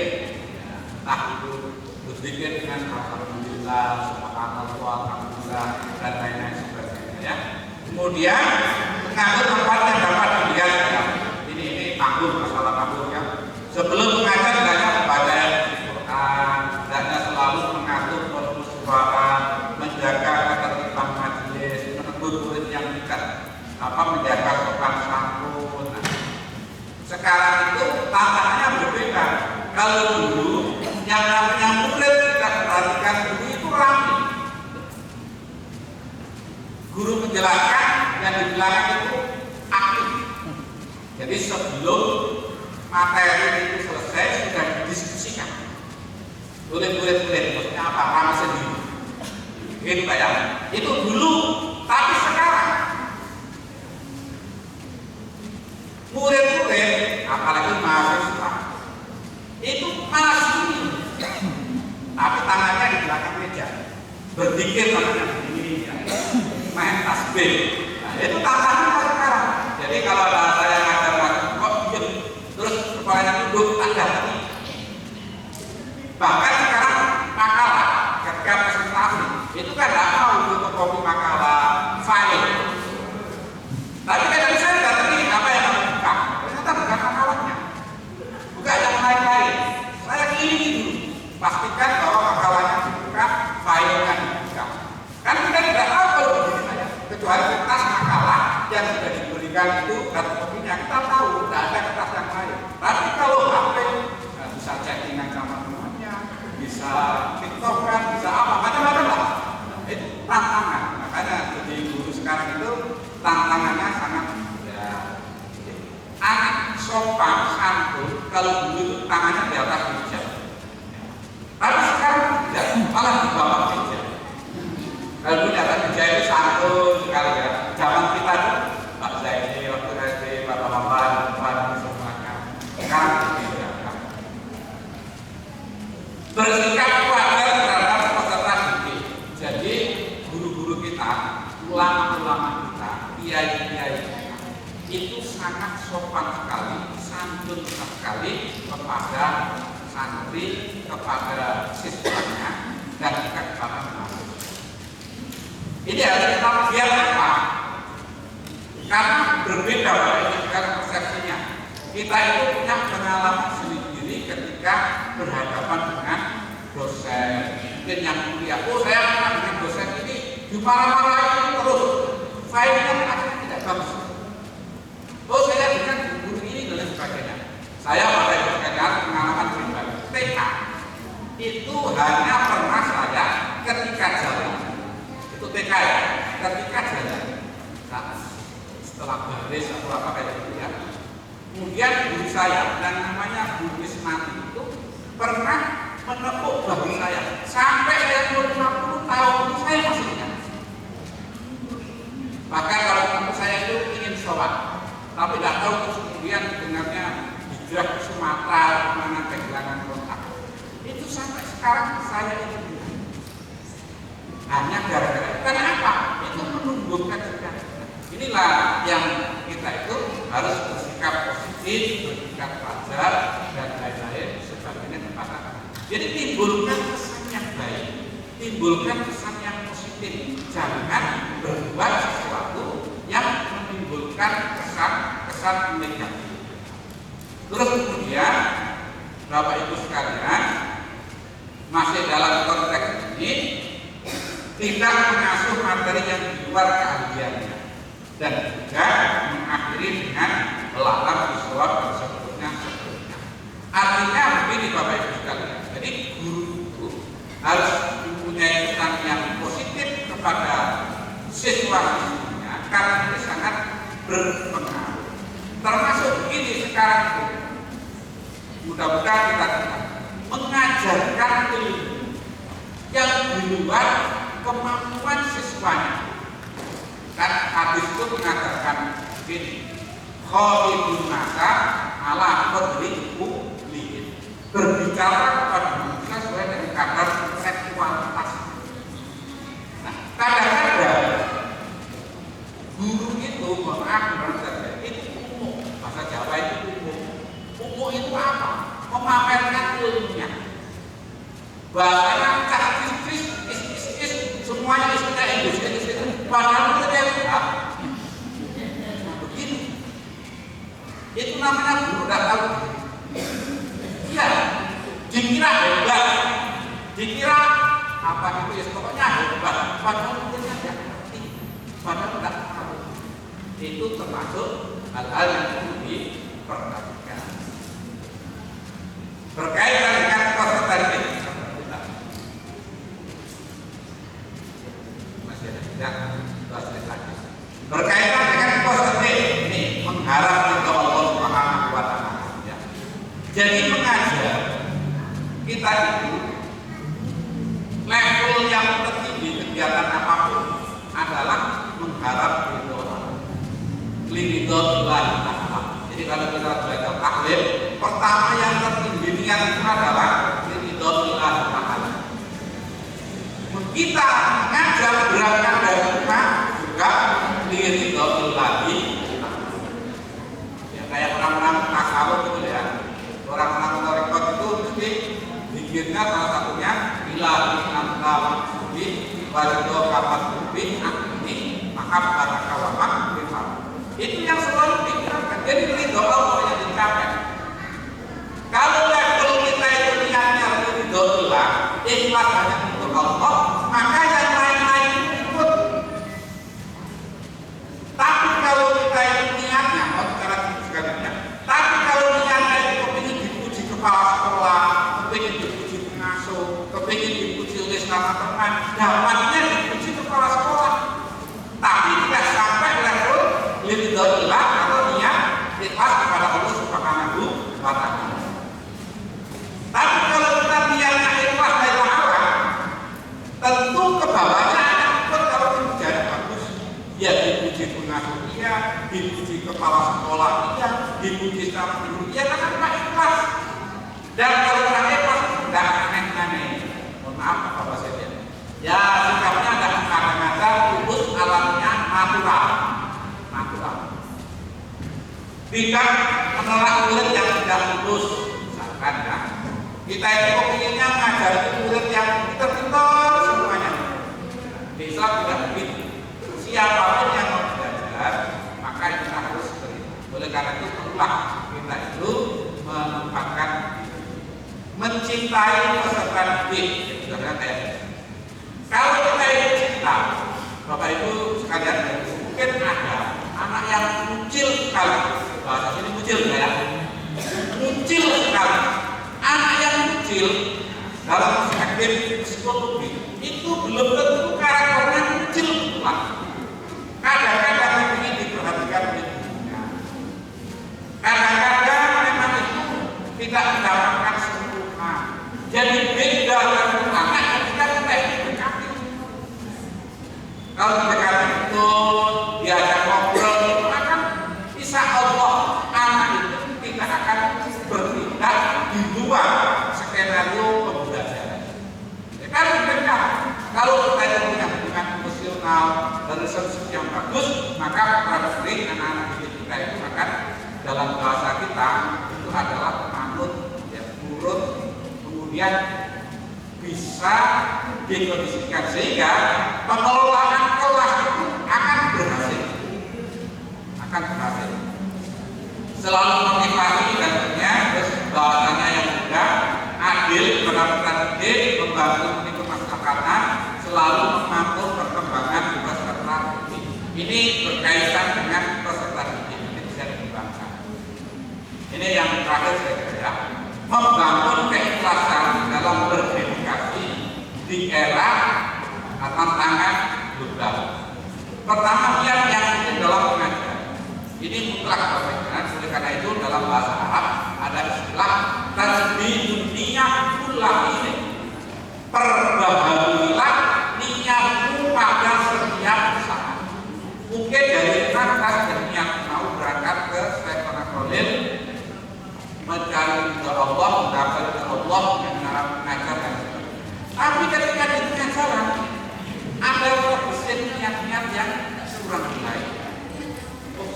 B: entah itu berzikir dengan alhamdulillah, subhanallah, alhamdulillah dan lain-lain sebagainya. Ya. Kemudian mengatur tempat yang dapat dilihat. Ya. Ini makhluk masalah makhluk ya. Sebelum mengajar hendaknya membaca Al-Quran, hendaknya selalu mengatur permusuhan, menjaga ketertiban majelis, menegur murid yang tidak menjaga sopan santun. Nah, sekarang itu tantangannya berbeda. Kalau dulu yang namanya murid tidak perhatikan guru itu ramai. Guru menjelaskan yang dijelaskan itu aktif. Jadi sebelum materi itu selesai sudah didiskusikan oleh murid-murid. Maksudnya apa? Ramai sendiri. Gitu Pak ya. Itu dulu, tapi sekarang murid-murid, apalagi mahasiswa, itu malah sunyi, tapi tangannya di belakang meja, berzikir tangannya begini, ya. Main tasbih. Nah, itu tantangannya sekarang. Jadi kalau ada saya ngajar kok diem, terus kepalanya duduk, ada hati. Bahkan sekarang makalah, ketika presentasi, itu kan tidak mau untuk kopi makalah, file. Tapi kadang saya datang ini apa yang harus buka? Ternyata bukan makalahnya, bukan yang lain-lain. Saya kelilingi dulu, pastikan bahwa makalahnya dibuka, filenya dibuka. Kan kita tidak tahu kalau begini saja, kecuali kertas makalah yang sudah diberikan itu kartu kopinya kita tahu, tidak ada kertas yang lain. Tapi kalau HP bisa chattingan sama temannya, bisa tiktokan, bisa apa macam-macam lah. Itu tantangan. Makanya jadi guru sekarang itu tantangannya sangat ya, anak sopan santun kalau dulu itu tangannya di atas meja, tapi sekarang tidak, malah di bawah meja. Kalau dulu di atas meja itu santun sekali ya. Zaman kita tuh Pak Zaini waktu SD, Pak Bapak semuanya. Sekarang berbeda. Bersikap wajar terhadap peserta didik. Jadi guru-guru kita, ulama-ulama kita, kiai-kiai itu sangat sopan sekali, santun sekali kepada santri, kepada siswanya, dan juga kepada mahasiswa. Ini harus kita lihat apa? Karena berbeda dengan persepsinya. Kita itu punya pengalaman sendiri ketika berhadapan dengan dosen. Mungkin yang kuliah, oh saya pernah dengan dosen ini dimarah-marahin terus, filenya akhirnya tidak bagus. Oh, saya dengan guru ini dan lain sebagainya. Saya pada keadaan pengalaman pribadi TK itu hanya pernah saya ketika jalan, itu TK ya, ketika jalan setelah baris atau apa kayak gitu ya. Kemudian guru saya yang namanya Bu Wisnati itu pernah menepuk bahu saya sampai saya umur 50 tahun itu saya masih ingat. Bahkan kalau kamu saya itu ingin sholat, tapi tidak tahu kemudian dengannya hijrah ke Sumatera mana kehilangan kontak. Itu sampai sekarang saya itu hanya gara-gara karena apa? Itu menumbuhkan sejarah. Inilah yang kita itu harus bersikap positif, bersikap wajar dan lain-lain sebagainya kepada anak. Jadi timbulkan kesan yang baik, timbulkan kesan yang positif. Jangan berbuat sesuatu yang menimbulkan kesan negatif. Terus kemudian Bapak Ibu sekalian, masih dalam konteks ini tidak mengasuh materi yang di luar keahliannya dan juga mengakhiri dengan melarang visual dan sebagainya. Artinya begini Bapak Ibu sekalian, jadi guru itu harus mempunyai kesan yang positif kepada siswa-siswinya karena ini sangat berpengaruh. Termasuk begini sekarang itu, mudah-mudahan kita mengajarkan ilmu yang di luar kemampuan siswanya. Kan hadis itu mengatakan begini, khalidun nasa ala qadri lihin, berbicara kepada manusia sesuai dengan kadar intelektualitas. Nah, kadang-kadang guru itu maaf itu umum, bahasa Jawa itu umum. Umum itu apa? Memamerkan ilmunya. Bahasanya is semuanya istilah Inggris. Padahal itu dia sudah begini. Itu namanya guru tidak tahu. Iya, dikira hebat, dikira apa itu ya pokoknya hebat. Padahal itu tidak ngerti, padahal tidak tahu. Itu termasuk hal-hal yang perlu diperhatikan. Berkaitan dengan proses tadi. Berkaitan dengan positif ini mengharap kepada Allah Subhanahu wa taala. Ya. Jadi mengajar kita itu level yang tertinggi kegiatan apapun adalah mengharap ridho Allah. Ridho Allah. Jadi kalau kita belajar taklim, pertama yang tertinggi niat itu adalah ridho Allah. Kita mengajar berangkat dari rumah juga liridho lagi. Ya kayak orang-orang tasawuf gitu ya. Orang-orang tarekat itu mesti bikinnya salah satunya ilahi anta maksudi waridho kamat kubi ini maaf kata kawamak bifal. Itu yang selalu dikirakan. Jadi ridho Allah yang dicapai. Kalau level kita itu niatnya ridho Allah, ikhlas hanya untuk Allah, maka yang lain-lain ikut. Tapi kalau kita itu niatnya, secara segalanya. Tapi kalau niatnya itu kepingin dipuji kepala sekolah, kepingin dipuji pengasuh, kepingin dipuji oleh teman-teman, dapatnya dipuji kepala sekolah. Tapi tidak sampai level ridhoillah atau niat ikhlas kepada Allah Subhanahu wa taala. Tapi kalau kita niatnya ikhlas dari awal, tentu ke bawahnya ikut. Kalau kerjanya bagus, ya dipuji pengasuh dia, dipuji kepala sekolah dia, dipuji sama guru dia, karena ikhlas. Dan kalau tidak ikhlas, tidak aneh-aneh. Mohon maaf apa bahasanya. Ya sikapnya ada kadang-kadang tulus, alamnya natural. Tidak menolak murid yang tidak tulus, misalkan ya. Kita itu kepinginnya ngajari murid yang pintar-pintar semuanya. Di Islam tidak begitu. Siapapun yang mau belajar, maka kita harus beri. Oleh karena itu perlulah kita itu menempatkan, mencintai peserta didik. Kalau kita itu cinta, Bapak Ibu sekalian, mungkin ada anak yang kecil sekali, bahasa ini kecil ya, kecil sekali. Anak yang kecil dalam perspektif psikologi itu belum tentu karakternya kecil pula. Kadang-kadang ingin diperhatikan ibunya. Kadang-kadang memang itu tidak mendapatkan sempurna. Jadi beda dengan anak ketika kita itu mendekati. Kalau mendekati itu diajak ngobrol, maka insya Allah anak itu tidak akan bertindak di luar skenario pembelajaran. Karena benar, kalau kita punya hubungan emosional dan relationship yang bagus, maka pasti anak-anak didik kita itu akan dalam bahasa kita itu adalah penganut, ya, nurut, kemudian bisa dikondisikan sehingga pengelolaan kelas itu akan berhasil, selalu motivasi dan terus bahasanya yang mudah, adil, benar-benar didik, membantu kemasyarakatan, selalu memantau perkembangan peserta didik. Ini berkaitan dengan peserta didik, ini bisa dikembangkan. Ini yang terakhir saya kira, membangun keikhlasan dalam berdedikasi di era tantangan global. Pertama, yang penting dalam mengajar. Ini mutlak Bapak. Oleh karena itu dalam bahasa Arab ada istilah tasbihun niyah kullah ini. Perbaharuilah niatmu pada setiap saat. Mungkin dari kata dan niat mau berangkat ke Sayyidina Khalil mencari ridha Allah, mendapat ridha Allah yang mengajar dan sebagainya. Tapi ketika di tengah jalan ada terbesit niat-niat yang kurang baik.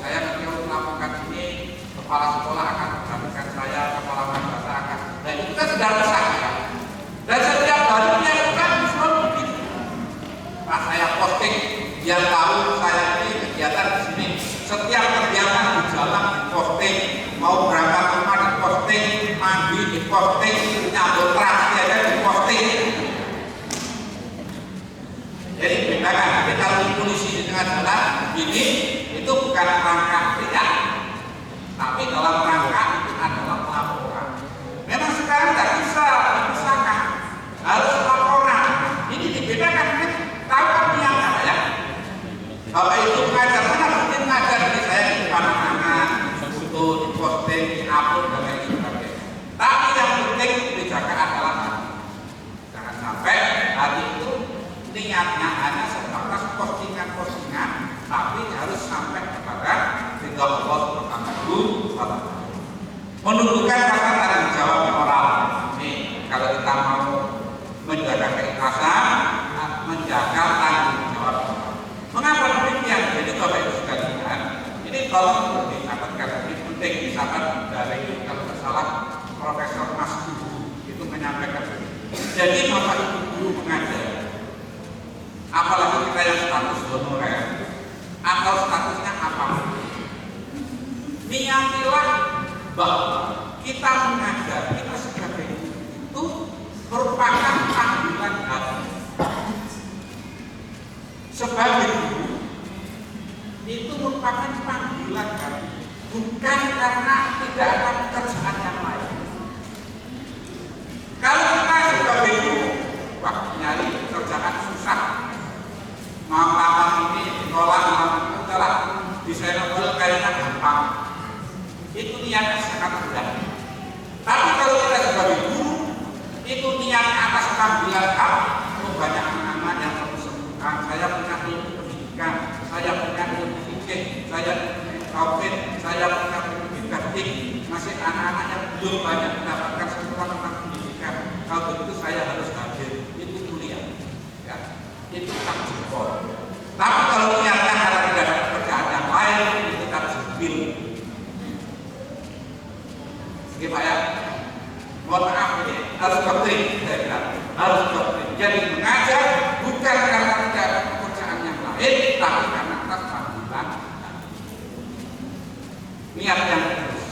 B: Saya kalau melakukan ini, kepala sekolah akan menggantikan saya, kepala madrasah akan. Dan itu kan sudah besar ya. Dan setiap hari dia kan selalu begitu. Pak, saya posting, dia tahu saya ini kegiatan di sini. Setiap kegiatan di jalan di posting, mau berangkat rumah di posting, mandi di posting, nyambut transi aja di posting. Jadi bedakan, kita polisi di tengah jalan ini itu bukan rangka tidak, tapi dalam rangka adalah laporan. Memang sekarang tidak bisa dipisahkan, harus laporan. Ini dibedakan, tahu niatnya ya. Bapak itu mengajar, mana mungkin mengajar di saya di mana-mana, foto, di posting, di upload dan lain sebagainya. Tapi yang penting dijaga adalah hati. Jangan sampai hati itu niatnya hanya sebatas postingan, tapi harus sampai kepada ridha Allah Subhanahu wa ta'ala. Menunjukkan rasa tanggung jawab moral. Ini kalau kita mau menjaga keikhlasan, menjaga tanggung jawab moral. Mengapa demikian? Jadi Bapak Ibu sekalian, ini tolong dicatatkan, ini penting dicatat dari kalau tidak salah Profesor Mas Guru itu menyampaikan. Jadi Bapak Ibu guru mengajar, apalagi kita yang status honorer atau statusnya apapun, niatilah bahwa kita mengajar, kita sebagai guru itu merupakan panggilan hati. Sebagai guru itu merupakan panggilan hati, bukan karena tidak ada pekerjaan yang lain. Kalau kita sebagai guru, wah nyari pekerjaan susah, mau apa ini sekolah adalah desainable kayaknya gampang, itu niatnya sangat mudah. Tapi kalau kita sebagai guru itu niatnya atas panggilan hati, banyak anak-anak yang perlu sembuhkan. Saya punya ilmu pendidikan, saya punya ilmu fikih, saya punya tauhid, saya punya ilmu didaktik. Masih anak-anak yang belum banyak mendapatkan sekolah tentang pendidikan. Kalau begitu saya harus hadir, itu kuliah, ya, itu tak jempol. Tapi kalau niatnya karena tidak ada pekerjaan yang lain, itu tak jempil. Oke Pak ya, mohon maaf ini harus doktrin, saya bilang harus doktrin. Jadi mengajar bukan karena tidak ada pekerjaan yang lain, tapi karena atas panggilan niat yang terus.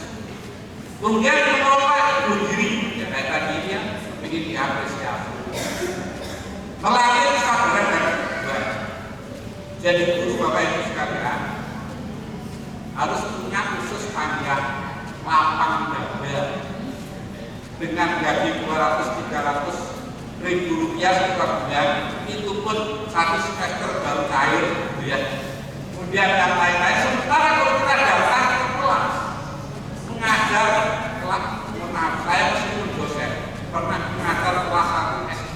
B: Kemudian mengelola ibu diri, ya kayak tadi dia ingin diapresiasi, melatih kesabaran dan kesabaran. Jadi guru Bapak Ibu sekalian harus punya usus panjang, lapang dada, dengan gaji 200-300 ribu rupiah setiap bulan, itu pun satu semester baru cair, gitu ya. Kemudian yang lain-lain. Sementara kalau kita datang ke kelas mengajar kelas, maaf saya meskipun dosen pernah mengajar kelas 1 SD,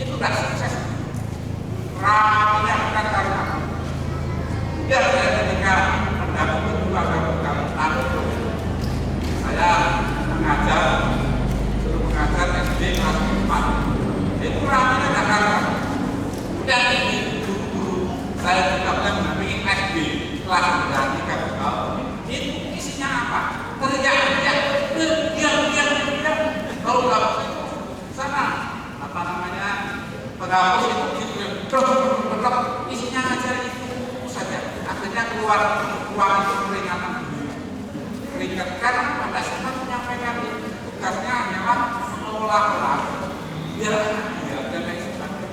B: itu tidak sukses. Ramenya bukan karena ya saya ketika mendapat kedua kamu saya mengajar SD kelas 4, itu ramenya tidak karena. Kemudian ini guru-guru saya juga mendampingi SD kelas 3 tahun, itu isinya apa? Teriak-teriak, diam. Kalau nggak sana apa namanya penghapus itu tetap isinya aja itu saja. Akhirnya keluar uang itu peringatan dulu. Peringatkan pada saat menyampaikan tugasnya hanyalah mengelola kelas, biar dia dan lain sebagainya.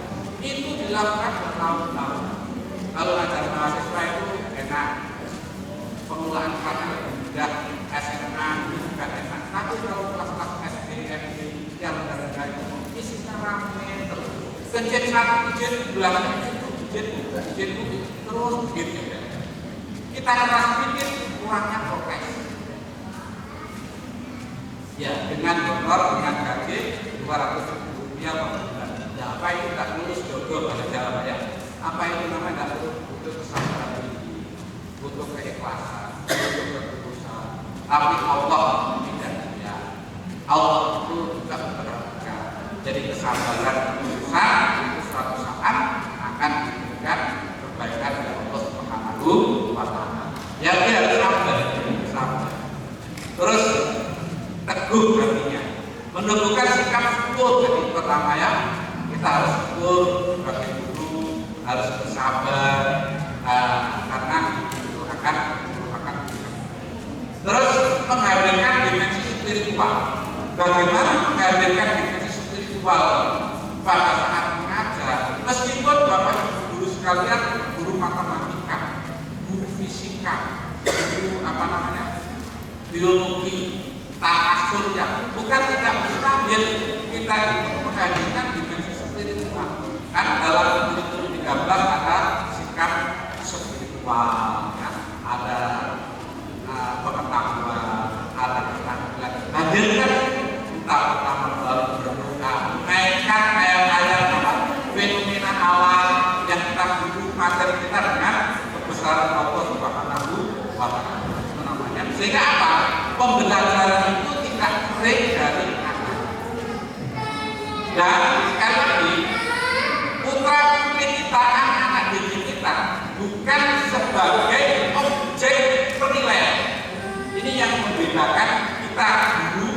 B: Itu dilakukan bertahun-tahun. Kalau ajar mahasiswa itu enak, pengelolaan kelasnya lebih mudah, SMA itu juga enak. Tapi kalau kelas-kelas SD yang rendah itu isinya ramai terus. Kejen satu, kejen belakang kejen terus begitu ya. Kita keras sedikit kurangnya progres. Ya, dengan honor, dengan gaji 200 ribu rupiah per bulan. Ya, apa itu tak lulus jodoh pada jalan ya? Apa itu namanya tak lulus? Butuh kesabaran tinggi, butuh keikhlasan, butuh ketulusan. Tapi Allah tidak dia. Allah itu juga berharga. Jadi kesabaran ketulusan itu suatu saat akan diberikan kebaikan dari Allah Subhanahu wa Ta'ala. Ya, dia harus sabar. Terus teguh artinya menunjukkan sikap syukur. Jadi pertama ya, kita harus syukur sebagai guru, harus bersabar karena itu akan merupakan. Terus menghadirkan dimensi spiritual. Bagaimana menghadirkan dimensi spiritual pada saat mengajar? Meskipun Bapak Ibu guru sekalian, guru matematika, guru fisika, guru biologi, tanah surya, bukan tidak mustahil kita itu menghadirkan dimensi spiritual. Kan dalam kurikulum 13 ada sikap spiritual, ya. Ada pengetahuan, ada keterampilan. Hadirkan kita pertama baru berdoa, mengaitkan ayat-ayat fenomena alam yang kita hidup materi kita dengan kebesaran Allah Subhanahu wa Ta'ala. Sehingga apa? Pembelajaran itu tidak kering dari anak. Dan sekali lagi, putra putri kita, anak didik kita bukan sebagai objek penilaian. Ini yang membedakan kita guru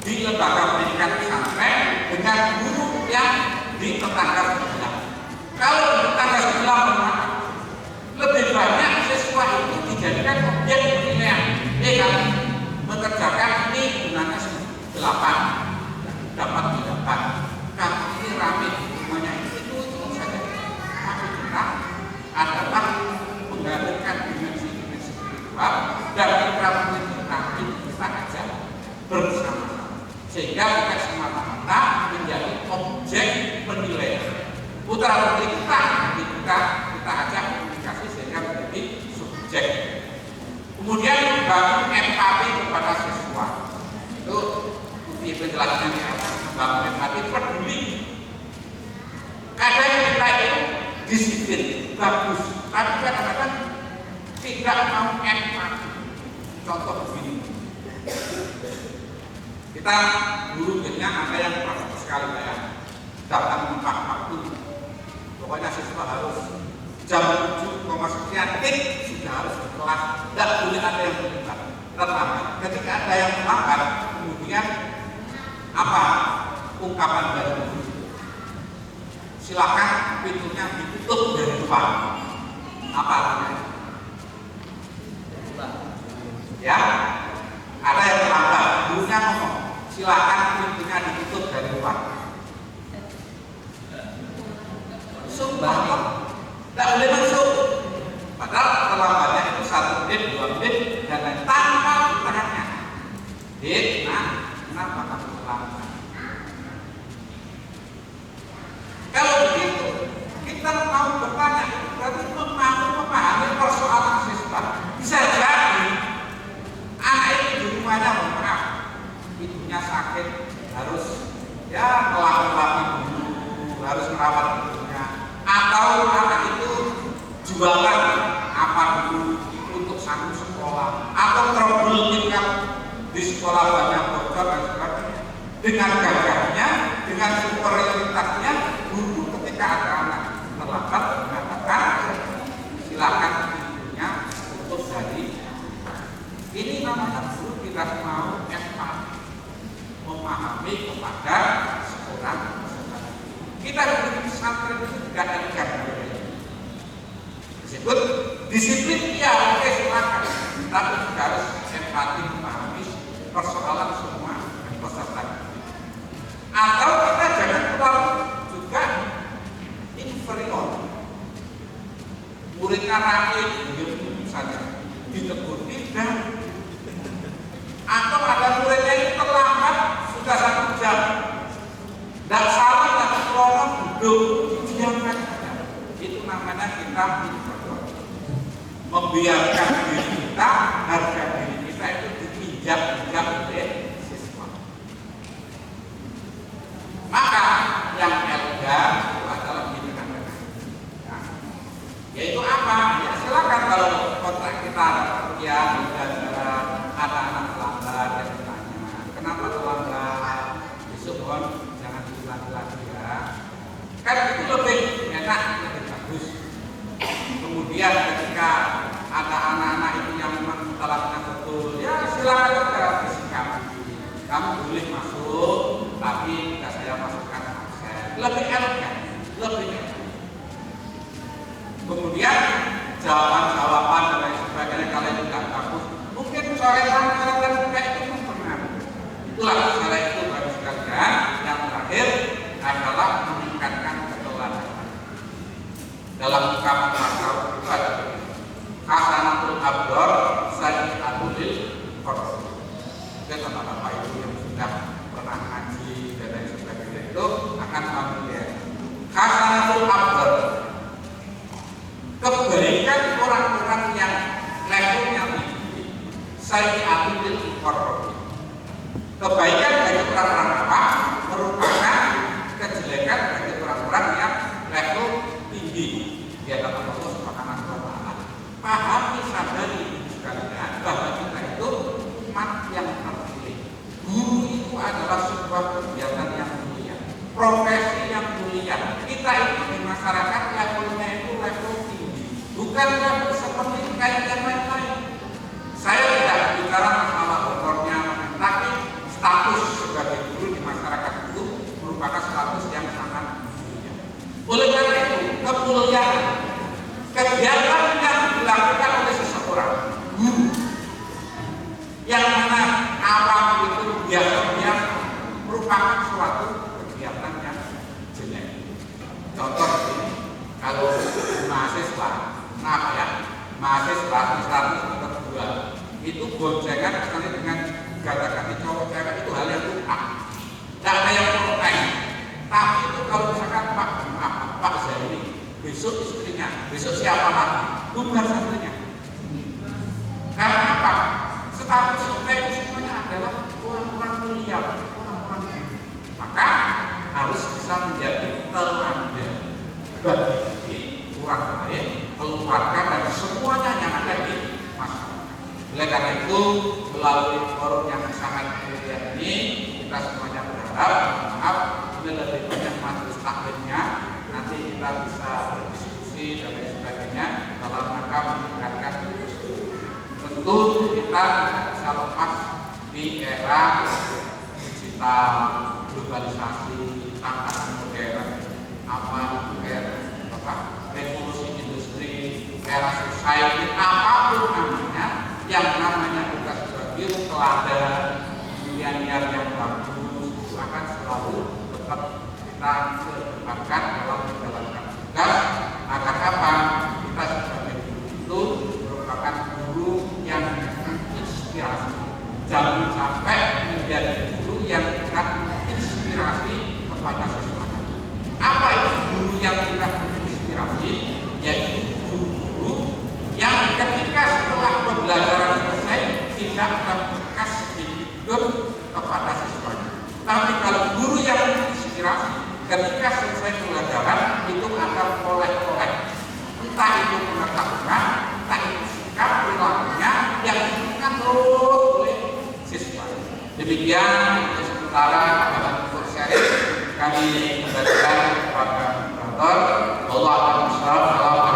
B: di lembaga pendidikan pesantren dengan guru yang di tetangga sebelah. Kalau di tetangga sebelah lebih banyak siswa itu dijadikan objek penilaian. Kan mengerjakan ini gunanya 8 dapat 8. Kamu ini rame semuanya itu saja. Tapi kita adalah menghadirkan dimensi-dimensi spiritual dan kita nanti kita ajak bersama-sama sehingga kita semata-mata menjadi objek penilaian. Putra putri kita nanti kita ajak komunikasi sehingga menjadi subjek. Kemudian bangun empati kepada siswa. Itu di penjelasannya bangun empati, peduli. Kadang kita itu disiplin, bagus, tapi kadang-kadang tidak mau empati. Contoh begini, kita guru biasanya ada yang praktis sekali ya, datang tepat waktu. Pokoknya siswa harus jam 7, sekian sudah harus ke kelas, tidak boleh ada yang terlambat. Ketika ada yang terlambat, kemudian apa ungkapan dari guru? Silakan pintunya ditutup dari depan. Apa artinya? Ya, ada yang terlambat, gurunya ngomong, silakan pintunya ditutup dari depan. Sumpah, tidak boleh jualan apa dulu untuk satu sekolah atau trouble tingkat di sekolah banyak bocor dan sebagainya. Dengan gagahnya, dengan superioritasnya, guru ketika ada anak terlambat mengatakan silakan ibunya untuk jadi. Ini namanya guru tidak mau empati, memahami kepada seorang peserta. Kita di pesantren itu tidak elegan. Disebut disiplin, ya oke silakan, tapi juga harus empati memahami persoalan semua peserta. Atau kita jangan terlalu juga inferior. Muridnya rakyat misalnya ditegur tidak. Atau ada muridnya itu terlambat sudah 1 jam. Tidak salah, tapi krono duduk didiamkan. Itu namanya kita inferior. Membiarkan diri kita, harga diri kita itu dipinjam-pinjam oleh siswa. Maka yang elegan itu adalah pilihan. Nah, yaitu apa? Ya silakan kalau kontrak kita ya ada anak terlambat yang bertanya, kenapa terlambat? Besok kon jangan diulangi lagi ya. Kan itu lebih enak, lebih bagus. Kemudian ketika ada anak-anak itu yang memang talaknya betul, ya silakan kita bersikap. Kamu boleh masuk, tapi tidak saya masukkan absen. Lebih elegan, lebih enak. Kemudian jawaban-jawaban dan lain sebagainya kalau tidak bagus, mungkin coretan-coretan juga itu mempengaruhi. Itulah cara itu baru sekalian. Yang terakhir adalah meningkatkan keteladanan. Dalam kitab tasawuf itu ada Hasanatul Abdor Sayyi'atul Qadar. Dan bapak-bapak itu yang sudah pernah ngaji dan lain sebagainya itu akan familiar. Hasanatul Abdor, kebaikan orang-orang yang levelnya tinggi. Sayyi'atul Qadar, kebaikan bagi orang-orang apa? Merupakan kejelekan bagi orang-orang yang level tinggi. Dia kata Allah Subhanahu wa Ta'ala. Pahami, sadari sekalian bahwa kita itu umat yang terpilih. Guru itu adalah sebuah kegiatan yang mulia, profesi yang mulia. Kita itu di masyarakat levelnya itu level tinggi, bukan level seperti kayak yang lain-lain. Saya tidak bicara masalah honornya, tapi status sebagai guru di masyarakat itu merupakan status yang sangat mulia. Oleh karena itu, kemuliaan kegiatan yang dilakukan oleh seseorang guru yang mana awam itu biasanya merupakan suatu kegiatan yang jelek. Contoh ini, kalau mahasiswa, mahasiswa misalnya semester 2 itu boncengan misalnya dengan kata-kata cowok cewek itu hal yang lupa, tidak ada yang protes. Tapi itu kalau misalkan Pak Zaini besok istrinya, besok siapa lagi? Bukan santrinya. Karena apa? Status kita itu semuanya adalah orang-orang mulia, orang-orang mulia. Maka harus bisa menjadi teladan bagi orang lain, keluarga dan semuanya yang ada di masyarakat. Oleh karena itu, melalui forum yang sangat mulia ini, kita semuanya berharap ini lebih banyak majelis taklimnya. Nanti kita bisa berdiskusi dan lain sebagainya dalam rangka meningkatkan. Tentu kita bisa lepas di era digital, globalisasi, tantangan modern, revolusi industri, era society, apapun namanya, yang namanya kita sebagai teladan milenial yang bagus itu akan selalu tetap kita kedepankan dalam menjalankan tugas. Agar apa? Kita sebagai guru itu merupakan guru yang inspirasi. Jangan sampai menjadi guru yang tidak inspirasi kepada siswanya. Apa itu guru yang tidak inspirasi? Yaitu guru yang ketika setelah pembelajaran selesai tidak membekas hidup kepada siswanya. Tapi kalau guru yang inspirasi ketika selesai pelajaran Demikian sementara untuk sharing kami kembalikan kepada moderator. Allah akan